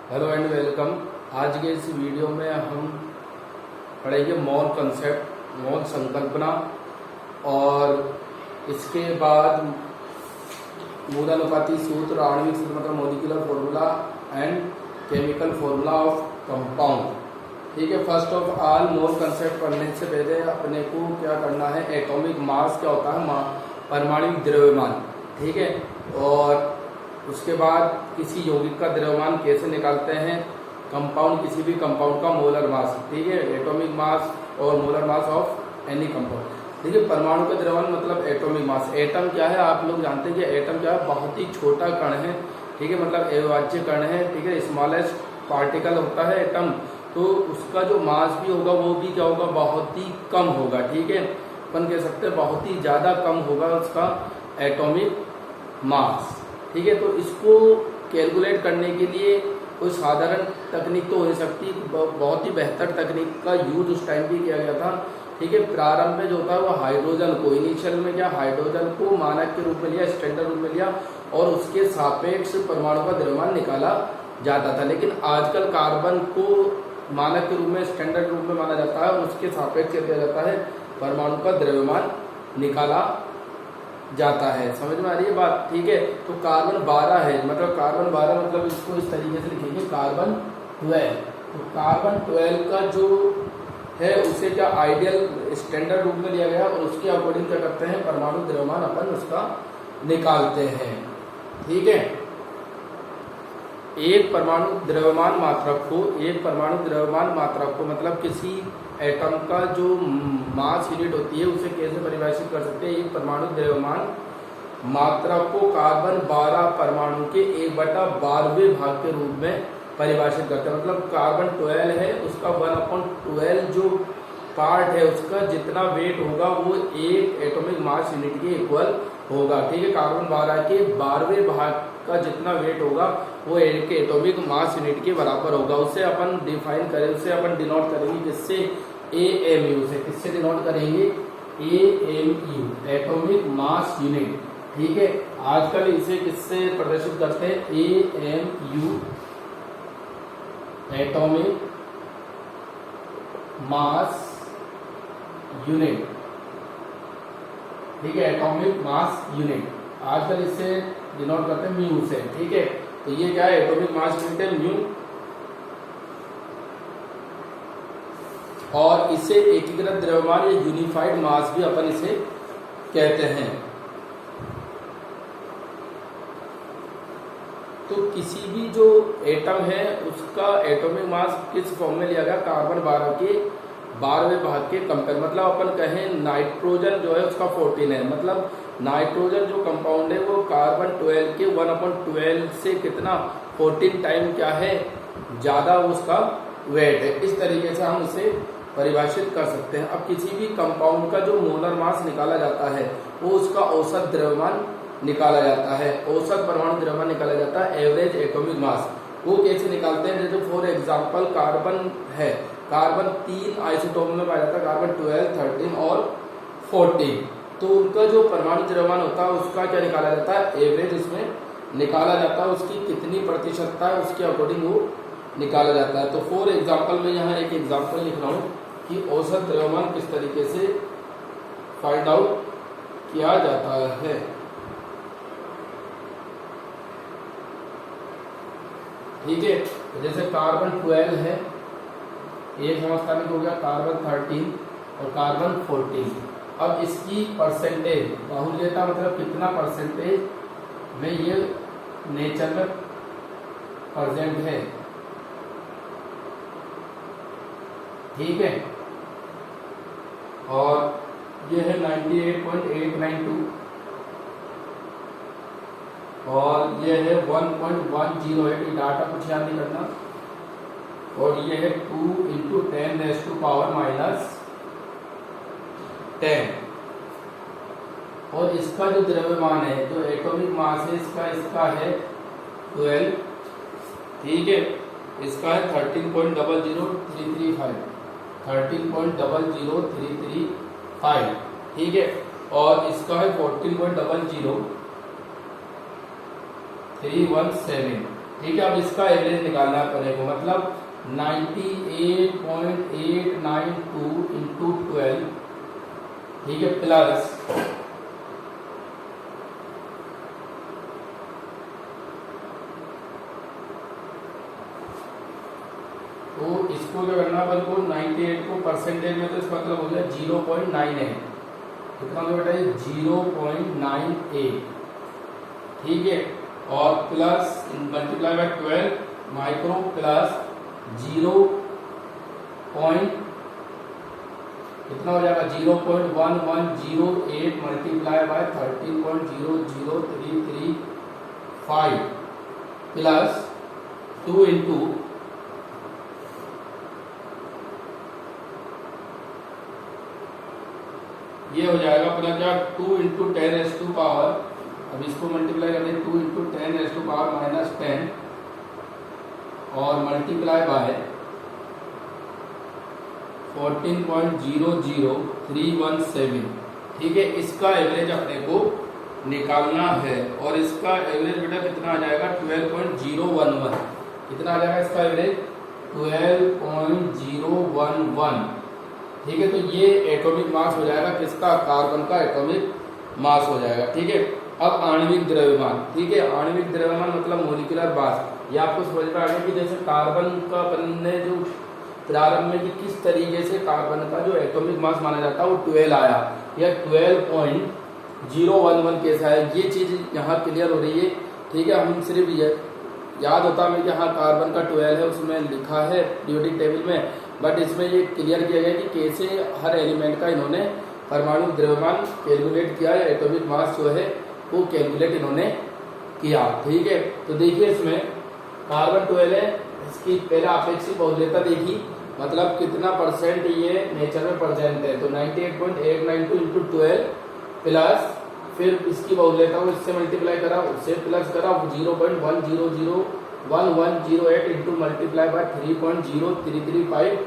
Hello and welcome. आज के इस वीडियो में हम पढ़ेंगे मॉल कंसेप्ट, मॉल संकल्पना और इसके बाद मूलानुपाती सूत्र, आणविक सूत्र मतलब molecular formula and chemical formula of compound. ठीक है, first of all mall concept पढ़ने से पहले अपने को क्या करना है, एटॉमिक मास क्या होता है, परमाणु द्रव्यमान। ठीक है, और उसके बाद किसी यौगिक का द्रव्यमान कैसे निकालते हैं, कंपाउंड, किसी भी कंपाउंड का मोलर मास। ठीक है, एटॉमिक मास और molar mass of any compound. ठीक है, परमाणु का द्रव्यमान मतलब एटॉमिक मास। एटम क्या है, आप लोग जानते हैं कि एटम क्या है, बहुत ही छोटा कण है। ठीक है, मतलब अविभाज्य कण है। ठीक है, स्मॉलेस्ट पार्टिकल होता है एटम, तो उसका जो मास भी होगा वो भी क्या होगा, बहुत ही कम होगा। ठीक है, अपन कह सकते हैं बहुत ही ज्यादा कम होगा उसका एटॉमिक मास। ठीक है, तो इसको कैलकुलेट करने के लिए कोई साधारण तकनीक तो हो नहीं सकती, बहुत ही बेहतर तकनीक का यूज उस टाइम भी किया गया था। ठीक है, प्रारंभ में जो होता है वो हाइड्रोजन को, इनिशियल में क्या हाइड्रोजन को मानक के रूप में लिया, स्टैंडर्ड रूप में लिया और उसके सापेक्ष परमाणु का द्रव्यमान निकाला जाता था। लेकिन आजकल कार्बन को मानक के रूप में, स्टैंडर्ड रूप में माना जाता है और उसके सापेक्ष दिया जाता है परमाणु का द्रव्यमान निकाला जाता है। समझ में आ रही है बात। ठीक है, तो कार्बन 12 है, मतलब कार्बन 12 मतलब इसको इस तरीके से लिखेंगे कार्बन 12। तो कार्बन 12 का जो है उसे क्या आइडियल स्टैंडर्ड रूप में लिया गया और उसके अकॉर्डिंग क्या करते हैं, परमाणु द्रव्यमान अपन उसका निकालते हैं। ठीक है, एक परमाणु द्रव्यमान मात्रक को मतलब किसी एटम का जो मास यूनिट होती है उसे कैसे परिभाषित कर सकते हैं, एक परमाणु द्रव्यमान मात्रक को कार्बन 12 परमाणु के 1/12वें भाग के रूप में परिभाषित करते हैं। मतलब कार्बन 12 है, उसका 1/12 जो पार्ट है उसका जितना वेट होगा वो एक एटॉमिक मास यूनिट के इक्वल होगा। ठीक है, कार्बन 12 के 12वें भाग का जितना वेट होगा वो एक एटॉमिक मास यूनिट के बराबर होगा। उसे अपन डिफाइन करें, उसे अपन डिनोट करेंगे किससे, AMU से। किससे डिनोट करेंगे, AMU, एटॉमिक मास यूनिट। ठीक है, आजकल इसे किससे प्रदर्शित करते हैं, AMU, एटॉमिक मास यूनिट। ठीक है, एटॉमिक मास यूनिट आजकल इससे डिनोट करते हैं म्यू से। ठीक है, तो ये क्या है, एटॉमिक मास यूनिट है म्यू, और इसे एकीकृत द्रव्यमान या यूनिफाइड मास भी अपन इसे कहते हैं। तो किसी भी जो एटम है उसका एटॉमिक मास किस फॉर्म में लिया गया, कार्बन 12 के 12वें भाग के कंपेयर। मतलब अपन कहें नाइट्रोजन जो है उसका 14 है, मतलब नाइट्रोजन जो कंपाउंड है वो कार्बन 12 के 1/12 से कितना 14 टाइम क्या है, ज्यादा उसका वेट है। इस तरीके से हम इसे परिभाषित कर सकते हैं। अब किसी भी कंपाउंड का जो मोलर मास निकाला जाता है वो उसका औसत द्रव्यमान निकाला जाता है, औसत परमाणु द्रव्यमान निकाला जाता है, एवरेज एटॉमिक मास। वो कैसे निकालते हैं, जैसे फॉर एग्जांपल कार्बन है, कार्बन 3 आइसोटोप में पाया जाता है, कार्बन 12, 13 और 14। तो उनका जो परमाणु द्रव्यमान होता है उसका क्या निकाला जाता है, एवरेज उसमें निकाला जाता है, उसकी कितनी प्रतिशतता है उसके अकॉर्डिंग वो निकाला जाता है। तो फॉर एग्जांपल में यहाँ एक एग्जांपल लिख रहा हूँ कि औसत द्रव्यमान किस तरीके से फाइंड आउट किया जाता है। ठीक है, जैसे कार्बन 12 है, एक समस्थानिक हो गया, कार्बन 13 और कार्बन 14। अब इसकी परसेंटेज, बाहुल्यता मतलब कितना परसेंटेज में ये नेचर में प्रेजेंट है। ठीक है, और ये है 98.892 और ये है 1.108, डाटा कुछ याद नहीं करना, और ये है 2 × 10⁻⁻10। और इसका जो द्रव्यमान है, जो एटॉमिक मास है इसका है 12। ठीक है, इसका है 13.00335, 13.00335। ठीक है, और इसका है 14.00317। ठीक है। अब इसका एवरेज निकालना पड़ेगा, मतलब 98.892 इंटू 12, ठीक है, प्लस तो इसको क्या करना अपन को 98 को परसेंटेज में, तो इसका मतलब हो गया 0.98, कितना हो गया बेटा, 0.98, ठीक है, और plus multiply by 12 micro plus 0 कितना हो जाएगा 0.1108 मल्टीप्लाई बाय 13.00335 प्लस 2 इंटू ये हो जाएगा अपना क्या 2 इंटू 10⁻⁴ अब इसको मल्टीप्लाई करते हैं 2 इंटू 10⁻⁻10 और मल्टीप्लाई बाय 14.00317, ठीक है। इसका एवरेज अपने को निकालना है और इसका एवरेज बेटा कितना आ जाएगा 12.011, कितना आ जाएगा इसका एवरेज 12.011, ठीक है। तो ये एटॉमिक मास हो जाएगा किसका, कार्बन का एटॉमिक मास हो जाएगा, ठीक है। अब आणविक द्रव्यमान, ठीक है, आणविक द्रव्यमान मतलब मोलिकुलर मास, ये आपको समझ में आ गया कि जैसे कार्बन का अपन ने जो प्रारंभ में कि किस तरीके से कार्बन का जो एटॉमिक मास माना जाता है वो 12 आया, या 12.011 कैसा है, ये चीज यहाँ क्लियर हो रही है, ठीक है। हम सिर्फ ये याद होता हमें कि हाँ कार्बन का 12 है, उसमें लिखा है पीरियोडिक टेबल में, बट इसमें ये क्लियर किया गया कि कैसे हर एलिमेंट का इन्होंने परमाणु द्रव्यमान कैलकुलेट किया, या एटॉमिक मास जो है वो कैलकुलेट इन्होंने किया, ठीक है। तो देखिए इसमें कार्बन 12 है, इसकी पहले अपेक्षित बहुल्यता देखी, मतलब कितना परसेंट ये नेचर में प्रेजेंट है, तो 98.892 इंटू 12 प्लस फिर इसकी बहुल्यता को इससे मल्टीप्लाई करा, उससे प्लस करा 0.1001108 into multiply by 3.0335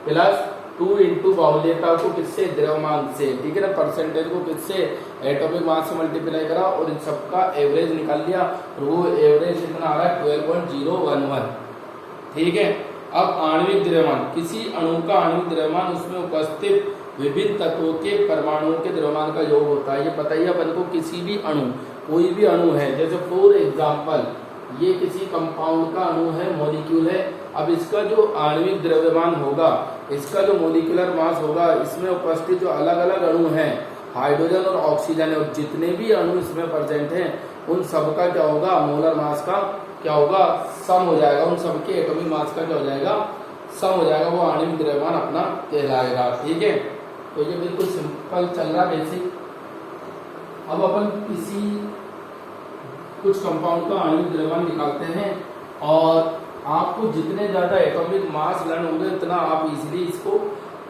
plus 2 into बाहुल्यता को किससे, द्रव्यमान से, ठीक है ना, परसेंटेज को किससे, एटॉमिक मास से मल्टीप्लाई करा और इन सबका एवरेज निकाल लिया, और वो एवरेज कितना आ रहा है 12.011, ठीक है। अब आणविक द्रव्यमान, किसी अणु का आणविक द्रव्यमान उसमें उपस्थित विभिन्न तत्वों के परमाणुओं के द्रव्यमान का योग होता है, ये पता ही अपन को, किसी भी अणु, कोई भी अणु है, जैसे फॉर एग्जाम्पल ये किसी कंपाउंड का अणु है, मॉलिक्यूल है, अब इसका जो आणविक द्रव्यमान होगा, इसका जो मोलिकुलर मास होगा, इसमें उपस्थित जो अलग अलग अणु हैं, हाइड्रोजन और ऑक्सीजन है, और जितने भी अणु इसमें प्रेजेंट हैं उन सबका क्या होगा, मोलर मास का क्या होगा, सम हो जाएगा, उन सबके एटॉमिक मास का क्या हो जाएगा, सम हो जाएगा, वो आणविक द्रव्यमान अपना कहलाएगा, ठीक है। तो ये बिल्कुल सिंपल चल रहा बेसिक। अब अपन किसी कुछ कंपाउंड का आणविक द्रव्यमान निकालते हैं, और आपको जितने ज्यादा एटॉमिक मास लर्न होंगे उतना आप इजीली इसको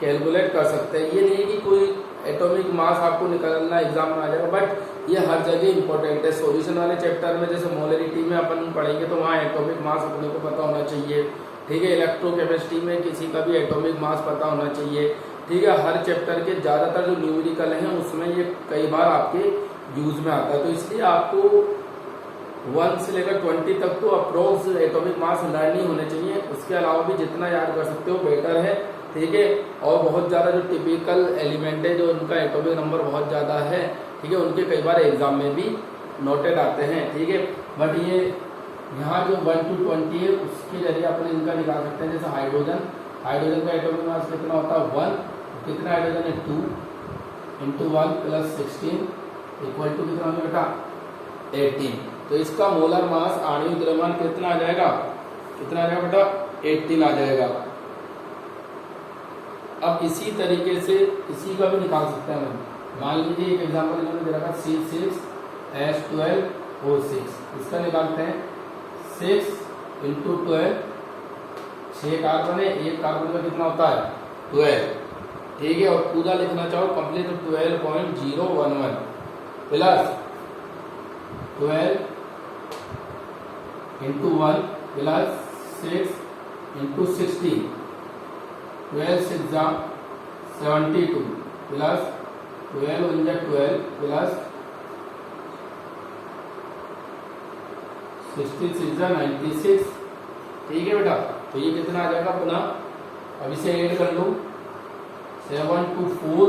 कैलकुलेट कर सकते हैं। ये नहीं है कि कोई एटॉमिक मास आपको निकालना एग्जाम में आ जाएगा, बट ये हर जगह इंपॉर्टेंट है। सॉल्यूशन वाले चैप्टर में जैसे मोलरिटी में अपन पढ़ेंगे तो वहाँ एटॉमिक मास अपने को पता होना चाहिए, ठीक है। इलेक्ट्रोकेमिस्ट्री में किसी का भी एटॉमिक मास पता होना चाहिए, ठीक है। हर चैप्टर के ज्यादातर जो न्यूमेरिकल हैं उसमें ये कई बार आपके यूज में आता है, तो इसलिए आपको 1 से लेकर 20 तक तो अप्रोक्स एटॉमिक मास लर्न ही होने चाहिए, उसके अलावा भी जितना याद कर सकते हो बेटर है, ठीक है। और बहुत ज़्यादा जो टिपिकल एलिमेंट है जो उनका एटॉमिक नंबर बहुत ज़्यादा है, ठीक है, उनके कई बार एग्जाम में भी नोटेड आते हैं, ठीक है। बट ये यहाँ जो 1 to 20 है उसके जरिए अपने इनका निकाल सकते हैं। जैसे हाइड्रोजन का एटॉमिक मास कितना होता है 1, कितना हाइड्रोजन है 2 इंटू 1 प्लस 16 इक्वल टू कितना होगा बेटा 18। तो इसका मोलर मास आणविक द्रव्यमान कितना आ जाएगा, कितना आ जाएगा बेटा 18 आ जाएगा। अब इसी तरीके से इसी का भी निकाल सकते हैं हम। मान लीजिए एक एग्जांपल इन्होंने दे रखा C6H12O6, इसका निकालते हैं 6 इंटू 12, 6 कार्बन है, एक कार्बन का कितना होता है 12, ठीक है। और पूरा लिखना चाहो complete 12.011 plus 12 into 1 plus 6 into 16, 12 6 72 plus 12 1 12 plus 66 जा 96, ठीक है बेटा। तो ये कितना आ जाएगा अपना, अब इसे ऐड कर लो, 7 2 4,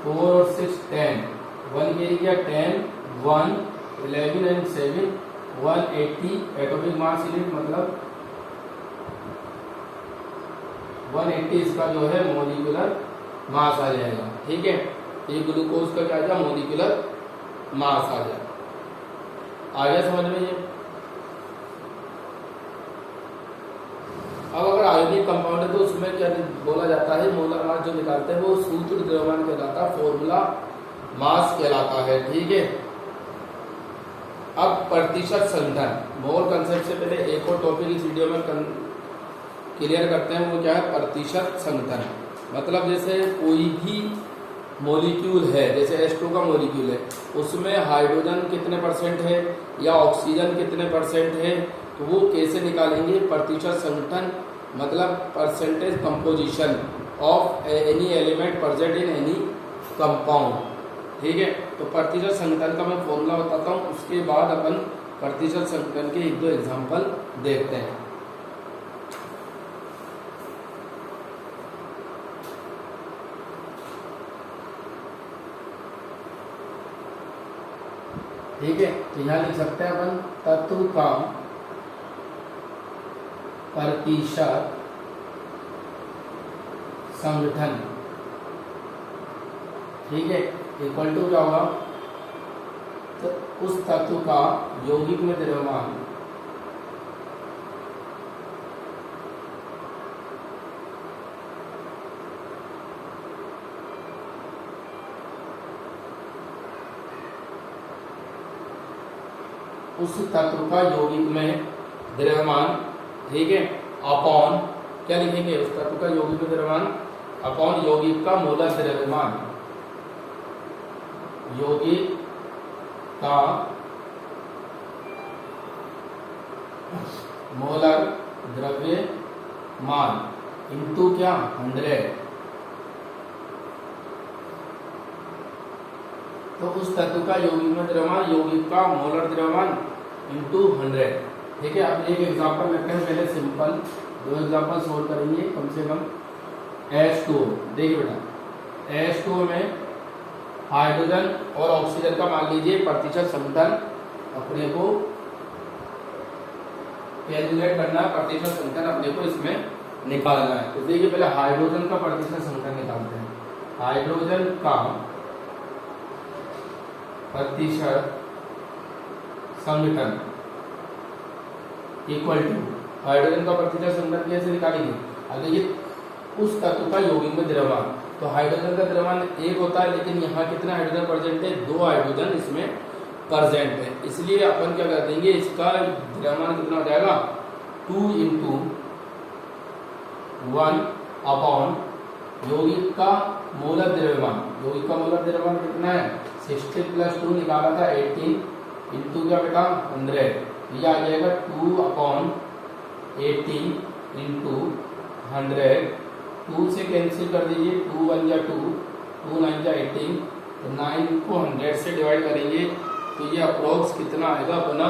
4 और 6 10, 1 कैरी किया 10, 1 11 एंड 7 180 एटॉमिक मास यूनिट, मतलब 180 इसका जो है मॉलिक्यूलर मास आ जाएगा, ठीक है। ये ग्लूकोज का क्या आ जाएगा, मॉलिक्यूलर मास आ जाएगा। आ गया समझ में ये। अब अगर आयोनिक कंपाउंड है तो उसमें क्या बोला जाता है, मोलर मास जो निकालते हैं वो सूत्र द्रव्यमान कहलाता है, फॉर्मूला मास कहलाता है, ठीक है। अब प्रतिशत संघटन, मोल कंसेप्ट से पहले एक और टॉपिक इस वीडियो में क्लियर करते हैं, वो क्या है, प्रतिशत संघटन। मतलब जैसे कोई भी मॉलिक्यूल है, जैसे H2 का मॉलिक्यूल है, उसमें हाइड्रोजन कितने परसेंट है या ऑक्सीजन कितने परसेंट है, तो वो कैसे निकालेंगे, प्रतिशत संघटन, मतलब percentage composition of any element present in any compound, ठीक है। तो प्रतिशत संघटन का मैं फॉर्मूला बताता हूँ, उसके बाद अपन प्रतिशत संघटन के एक दो एग्जांपल देखते हैं। ठीक है, तो यहाँ लिख सकते हैं अपन तत्व का प्रतिशत संगठन, ठीक है, इक्वल टू क्या होगा, तो उस तत्व का यौगिक में द्रव्यमान उस तत्व का यौगिक में द्रव्यमान, ठीक है, अपॉन क्या लिखेंगे, उस तत्व का यौगिक में द्रव्यमान अपॉन यौगिक का मोलर द्रव्यमान, यौगिक का मोलर द्रव्यमान इंटू क्या 100। तो उस तत्व का यौगिक में द्रव्यमान, यौगिक का मोलर द्रव्यमान इंटू 100, ठीक है। अब एक एग्जांपल लेते हैं, पहले सिंपल 2 एग्जांपल सोल्व करेंगे कम से कम। H2O, देखिए बेटा, H2O में हाइड्रोजन और ऑक्सीजन का मान लीजिए प्रतिशत संघटन अपने को कैलकुलेट करना है, प्रतिशत संघटन अपने को इसमें निकालना है। तो देखिए पहले हाइड्रोजन का प्रतिशत संघटन निकालते हैं। हाइड्रोजन का प्रतिशत संघटन इक्वल टू, हाइड्रोजन का प्रतिशत संघटन कैसे निकालेंगे, अब देखिए उस तत्व का यौगिक में द्रव्यमान, तो हाइड्रोजन का द्रव्यमान 1 होता है, लेकिन यहाँ कितना हाइड्रोजन प्रेजेंट है, 2 हाइड्रोजन इसमें प्रेजेंट है, इसलिए अपन क्या कर देंगे, इसका द्रव्यमान कितना हो जाएगा 2 × 1 अपॉन यौगिक का मोलर द्रव्यमान, यौगिक का मोलर द्रव्यमान कितना है 60 + 2 निकाला था 18 इंटू क्या बेटा 100, यह आ जाएगा 2 अपॉन 18 इंटू 100, 2 से कैंसिल कर दीजिए, 2 1 जा 2, 2 9 जा 18, तो 9 को 100 से डिवाइड करेंगे तो ये अप्रोक्स कितना आएगा अपना,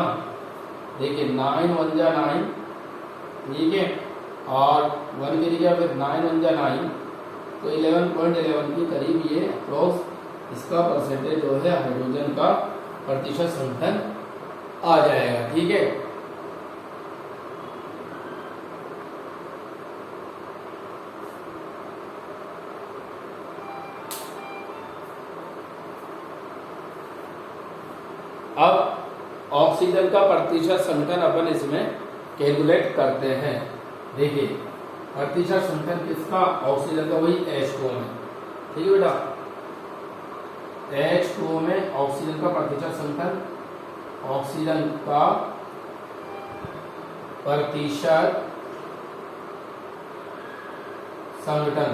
देखिए 9 1 जा 9, ठीक है, और 1 के लिए फिर 9 1 जा 9, तो 11.11 के करीब ये अप्रोक्स इसका परसेंटेज जो है हाइड्रोजन का प्रतिशत संघटन आ जाएगा, ठीक है। अब ऑक्सीजन का प्रतिशत संघटन अपन इसमें कैलकुलेट करते हैं। देखिए प्रतिशत संघटन किसका, ऑक्सीजन का, वही H2O में, ठीक है बेटा, H2O में ऑक्सीजन का प्रतिशत संघटन, ऑक्सीजन का प्रतिशत संघटन,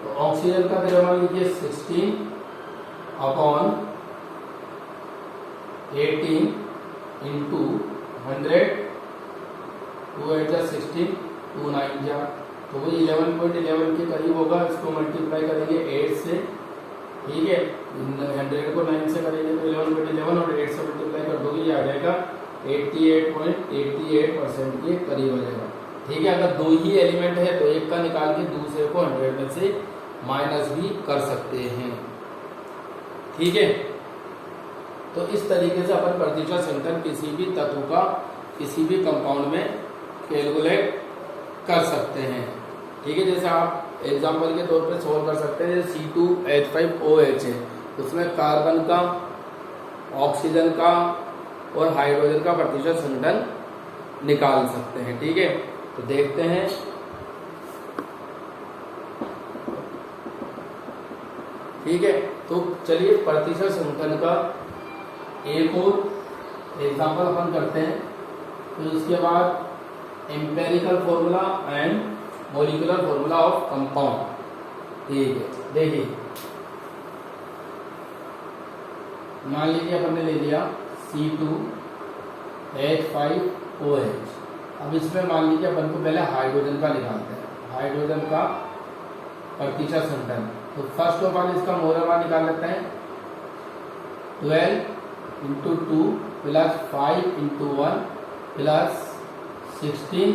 तो ऑक्सीजन का द्रव्यमान लिखिए 16 अपॉन 18 इंटू 100, 2 8 जा 16, 2 9 जा, तो वही 11.11 के करीब होगा, इसको मल्टीप्लाई करेंगे 8 से, ठीक है, 100 को 9 से करेंगे तो 11/11 और 8 से मल्टीप्लाई कर दोगे, ये आ जाएगा 88.88% के करीब आ जाएगा। ठीक है, अगर दो ही एलिमेंट है तो एक का निकाल के दूसरे को 100 में से माइनस भी कर सकते हैं। ठीक है, तो इस तरीके से अपन प्रतिशत संकर किसी भी तत्व का किसी भी कंपाउंड में कैलकुलेट कर सकते हैं। ठीक है, जैसे आप एग्जांपल के तौर पे सोल्व कर सकते हैं, जैसे C2H5OH है, उसमें कार्बन का, ऑक्सीजन का और हाइड्रोजन का प्रतिशत संघटन निकाल सकते हैं। ठीक है, तो देखते हैं। ठीक है, तो चलिए प्रतिशत संघटन का एक और एग्जांपल अपन करते हैं। तो इसके बाद empirical formula and molecular formula of compound. ठीक है, देखिए मान लीजिए अपन ने ले लिया C2H5OH। अब इसमें मान लीजिए अपन को पहले हाइड्रोजन का निकालते हैं, हाइड्रोजन का प्रतिशत संघटन। तो फर्स्ट ऑफ ऑल इसका मोलर मास निकाल लेते हैं। 12 × 2 + 5 × 1 + 16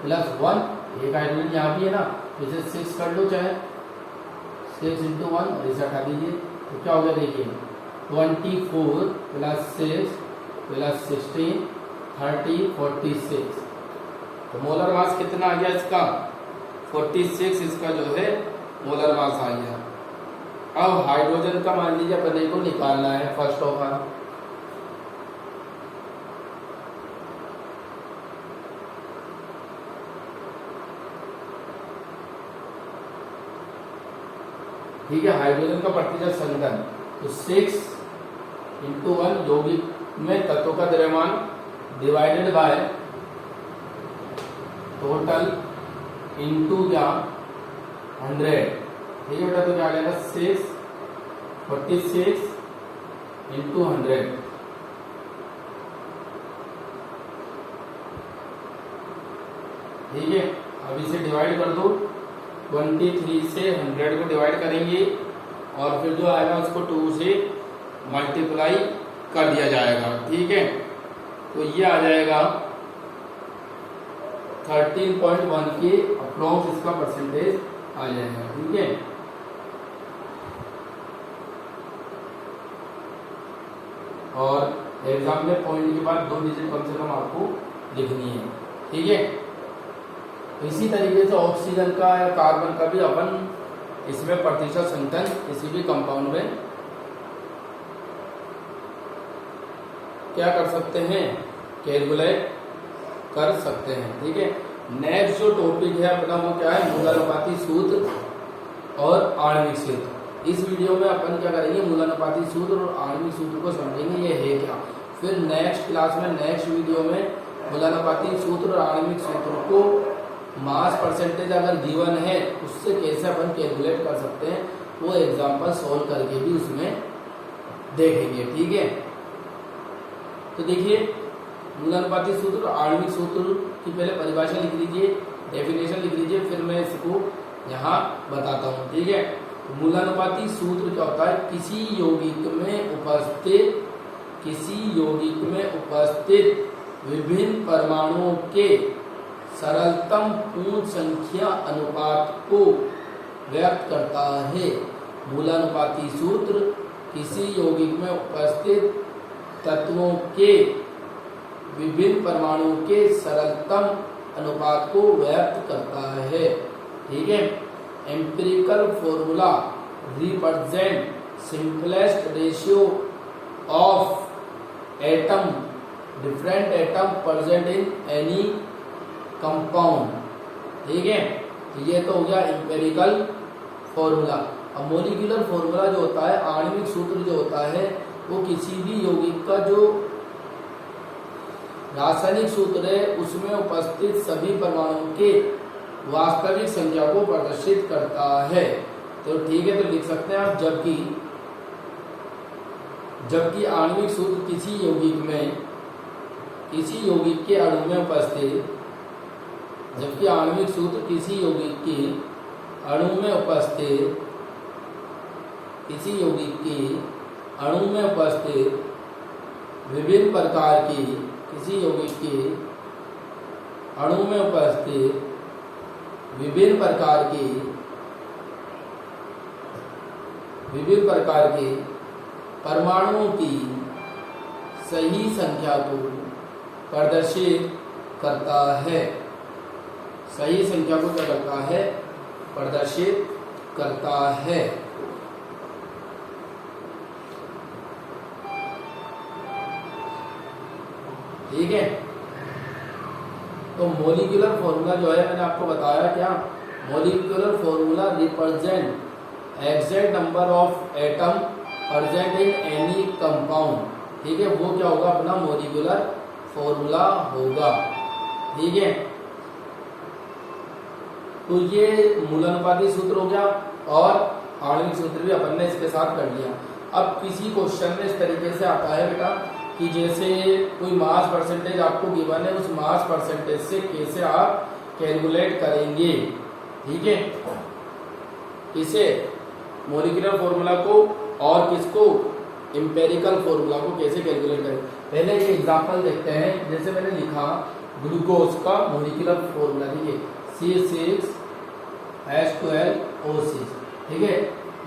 + 1। एक हाइड्रोजन यहाँ भी है ना, इसे 6 कर लो, चाहे 6 × 1 और इसे हटा दीजिए। तो क्या हो गया देखिए 24 + 6 + 16 30 46। तो मोलर मास कितना आ गया इसका 46, इसका जो है मोलर मास आ गया। अब हाइड्रोजन का मान लीजिए अपने को निकालना है फर्स्ट ऑफ ऑल। ठीक है, हाइड्रोजन का प्रतिशत संघटन, तो 6 × 1 यौगिक में तत्वों का द्रव्यमान डिवाइडेड बाय टोटल इंटू क्या 100। ठीक है बेटा, तो क्या आ जाएगा 46 × 100। ठीक है, अब इसे डिवाइड कर दो। 23 से 100 को डिवाइड करेंगे और फिर जो आएगा उसको 2 से मल्टीप्लाई कर दिया जाएगा। ठीक है, तो ये आ जाएगा 13.1 के अप्रोक्स इसका परसेंटेज आ जाएगा। ठीक है, और एग्जाम में पॉइंट के बाद 2 डिजिट कम से कम आपको लिखनी है। ठीक है, इसी तरीके से ऑक्सीजन का या कार्बन का भी अपन इसमें प्रतिशत संघटन किसी भी कंपाउंड में क्या कर सकते हैं, कैलकुलेट कर सकते हैं। ठीक है, नेक्स्ट जो टॉपिक है अपना वो क्या है, मूलानुपाती सूत्र और आणविक सूत्र। इस वीडियो में अपन क्या करेंगे, मूलानुपाती सूत्र और आणविक सूत्र को समझेंगे ये है क्या। फिर नेक्स्ट क्लास में, नेक्स्ट वीडियो में मूलानुपाती सूत्र और आणविक सूत्र को मास परसेंटेज अगर गिवन है उससे कैसे अपन कैलकुलेट कर सकते हैं, वो एग्जांपल सॉल्व करके भी उसमें देखेंगे। ठीक है, तो देखिए मूलानुपाती सूत्र और आणविक सूत्र की पहले परिभाषा लिख लीजिए, डेफिनेशन लिख लीजिए, फिर मैं इसको यहाँ बताता हूँ। ठीक है, मूलानुपाती सूत्र क्या होता है, किसी यौगिक में उपस्थित विभिन्न परमाणुओं के सरलतम पूर्ण संख्या अनुपात को व्यक्त करता है। मूलानुपाती सूत्र किसी यौगिक में उपस्थित तत्वों के विभिन्न परमाणुओं के सरलतम अनुपात को व्यक्त करता है। ठीक है, empirical formula represent simplest ratio of atom different atom present in any compound. ठीक है, तो ये तो हो गया एम्पिरिकल फॉर्मूला। अब मॉलिक्यूलर फॉर्मूला जो होता है, आणविक सूत्र जो होता है, वो किसी भी यौगिक का जो रासायनिक सूत्र है उसमें उपस्थित सभी परमाणुओं के वास्तविक संख्या को प्रदर्शित करता है। तो ठीक है, तो लिख सकते हैं आप, जबकि आणविक सूत्र किसी यौगिक के अणु में उपस्थित, जबकि आणविक सूत्र किसी यौगिक के अणु में उपस्थित किसी यौगिक की अणु में उपस्थित विभिन्न प्रकार की, किसी यौगिक की अणु में उपस्थित विभिन्न प्रकार के परमाणुओं की सही संख्या को प्रदर्शित करता है। सही संख्या को क्या करता है? प्रदर्शित करता है। ठीक है, तो मोलिकुलर फॉर्मूला जो है मैंने आपको बताया क्या, molecular formula represent exact number of atom present in any compound. ठीक है, वो क्या होगा? अपना मोलिकुलर फॉर्मूला होगा। ठीक है, तो ये मूलानुपाती सूत्र हो गया और आणविक सूत्र भी अपन ने इसके साथ कर लिया। अब किसी क्वेश्चन में इस तरीके से आता है बेटा कि जैसे कोई मास परसेंटेज आपको गिवन है, उस मास परसेंटेज से कैसे आप कैलकुलेट करेंगे। ठीक है, किसे? मोलिकुलर फॉर्मूला को और किसको? एम्पिरिकल फॉर्मूला को कैसे कैलकुलेट करें। पहले एक एग्जांपल देखते हैं। जैसे मैंने लिखा ग्लूकोज का मोलिकुलर फॉर्मूला, ठीक है, C6H12O6। ठीक है,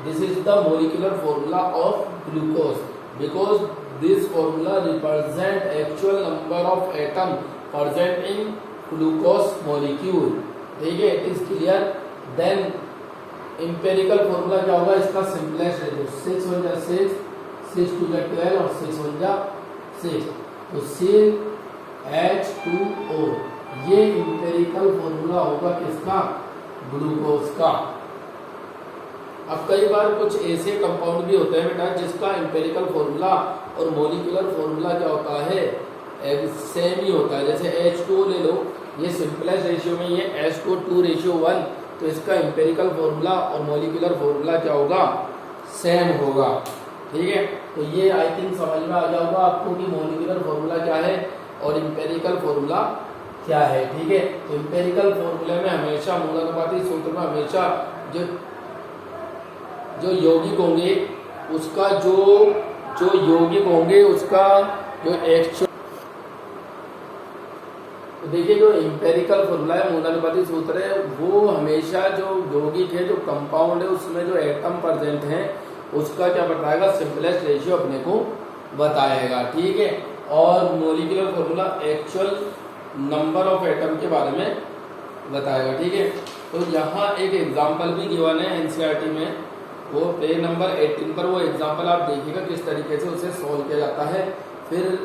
this is the molecular formula of glucose because this formula represent actual number of atom present in glucose molecule. ठीक है, it is clear. Then empirical formula क्या होगा? इसका सिंपलेस्ट रेशियो 6 1 जा 6, 6 2 जा 12 और 6 1 जा 6, तो CH2O ये एम्पिरिकल फॉर्मूला होगा किसका? ग्लूकोज का। अब कई बार कुछ ऐसे कंपाउंड भी होते हैं बेटा जिसका एम्पिरिकल फॉर्मूला और मोलिकुलर फॉर्मूला क्या होता है? सेम ही होता है। जैसे H2O ले लो, ये सिंपलेस्ट रेशियो में ये H2:2:1, तो इसका एम्पिरिकल फॉर्मूला और मोलिकुलर फॉर्मूला क्या होगा? सेम होगा। ठीक है, तो ये आई थिंक समझ में आ गया होगा आपको कि मोलिकुलर फॉर्मूला क्या है और एम्पिरिकल फॉर्मूला क्या है। ठीक है, तो एम्पिरिकल फॉर्मूले में हमेशा मूलानुपाती सूत्र में हमेशा जो यौगिक होंगे उसका जो यौगिक होंगे उसका जो एक्चुअल, तो देखिए जो एम्पिरिकल फॉर्मूला है, मूलानुपाती सूत्र है, वो हमेशा जो यौगिक है, जो कंपाउंड है, उसमें जो एटम प्रेजेंट है उसका क्या बताएगा? सिंपलेस्ट रेशियो अपने को बताएगा। ठीक है, और molecular formula actual number of atom के बारे में बताएगा। ठीक है, तो यहाँ एक एग्जाम्पल भी गिवन है एनसीईआरटी में, वो पेज नंबर 18 पर वो एग्जाम्पल आप देखिएगा किस तरीके से उसे सॉल्व किया जाता है। फिर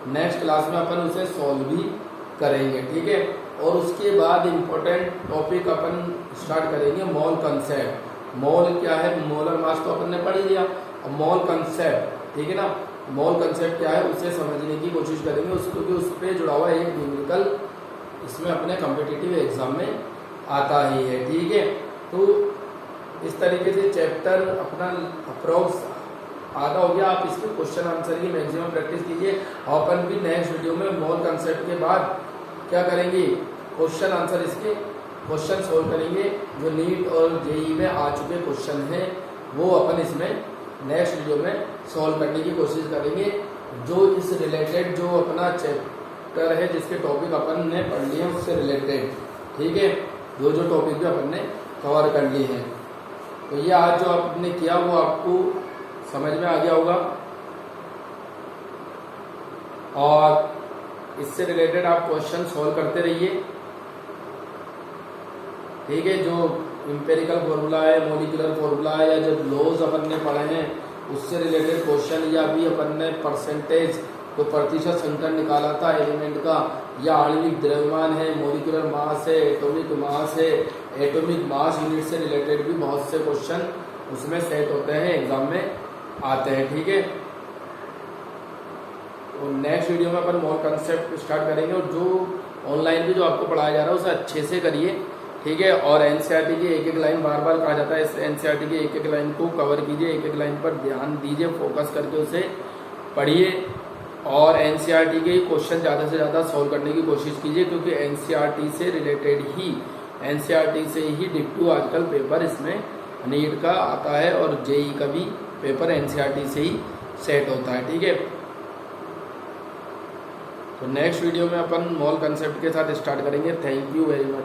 नेक्स्ट क्लास में अपन उसे सॉल्व भी करेंगे। ठीक है, और उसके बाद इम्पोर्टेंट टॉपिक अपन स्टार्ट करेंगे मोल कंसेप्ट। मोल क्या है? मोलर मास तो अपन ने पढ़ लिया। अब मोल कंसेप्ट, ठीक है ना, मोल कंसेप्ट क्या है उसे समझने की कोशिश करेंगे, क्योंकि उस पर जुड़ा हुआ एक न्यूमेरिकल इसमें अपने कॉम्पिटिटिव एग्जाम में आता ही है। ठीक है, तो इस तरीके से चैप्टर अपना अप्रोक्स आधा हो गया। आप इसके क्वेश्चन आंसर की मैक्सिमम प्रैक्टिस कीजिए। अपन भी नेक्स्ट वीडियो में मोल कंसेप्ट के बाद क्या करेंगे? क्वेश्चन आंसर, इसके क्वेश्चन सोल्व करेंगे। जो नीट और जेईई में आ चुके क्वेश्चन हैं वो अपन इसमें नेक्स्ट वीडियो में सॉल्व करने की कोशिश करेंगे। जो इस रिलेटेड जो अपना चैप्टर है, जिसके टॉपिक अपन ने पढ़ लिए हैं उससे रिलेटेड, ठीक है, जो टॉपिक भी अपन ने कवर कर लिए हैं। तो ये आज जो आपने किया वो आपको समझ में आ गया होगा, और इससे रिलेटेड आप क्वेश्चन सॉल्व करते रहिए। ठीक है, जो एम्पिरिकल फॉर्मूला है, मोलिकुलर फॉर्मूला है, या जो लॉज अपन ने पढ़े हैं उससे रिलेटेड क्वेश्चन, या भी अपन ने परसेंटेज तो प्रतिशत संख्या निकाला था एलिमेंट का, या आणविक द्रव्यमान है, मोलिकुलर मास है, एटॉमिक मास है, एटॉमिक मास यूनिट से रिलेटेड भी बहुत से क्वेश्चन उसमें सेट होते हैं, एग्जाम में आते हैं। ठीक है, और नेक्स्ट वीडियो में अपन मोल कंसेप्ट स्टार्ट करेंगे, और जो ऑनलाइन भी जो आपको पढ़ाया जा रहा है उसे अच्छे से करिए। ठीक है, और एनसीईआरटी की एक एक लाइन बार बार कहा जाता है, इस एनसीईआरटी की एक एक लाइन को कवर कीजिए, एक एक लाइन पर ध्यान दीजिए, फोकस करके उसे पढ़िए, और एनसीईआरटी के क्वेश्चन ज़्यादा से ज़्यादा सॉल्व करने की कोशिश कीजिए, क्योंकि एनसीईआरटी से रिलेटेड ही, एनसीईआरटी से ही डिप्टू आजकल पेपर इसमें नीट का आता है और जेई का भी पेपर एनसीईआरटी से ही सेट होता है। ठीक है, तो नेक्स्ट वीडियो में अपन मोल कंसेप्ट के साथ स्टार्ट करेंगे। Thank you very much.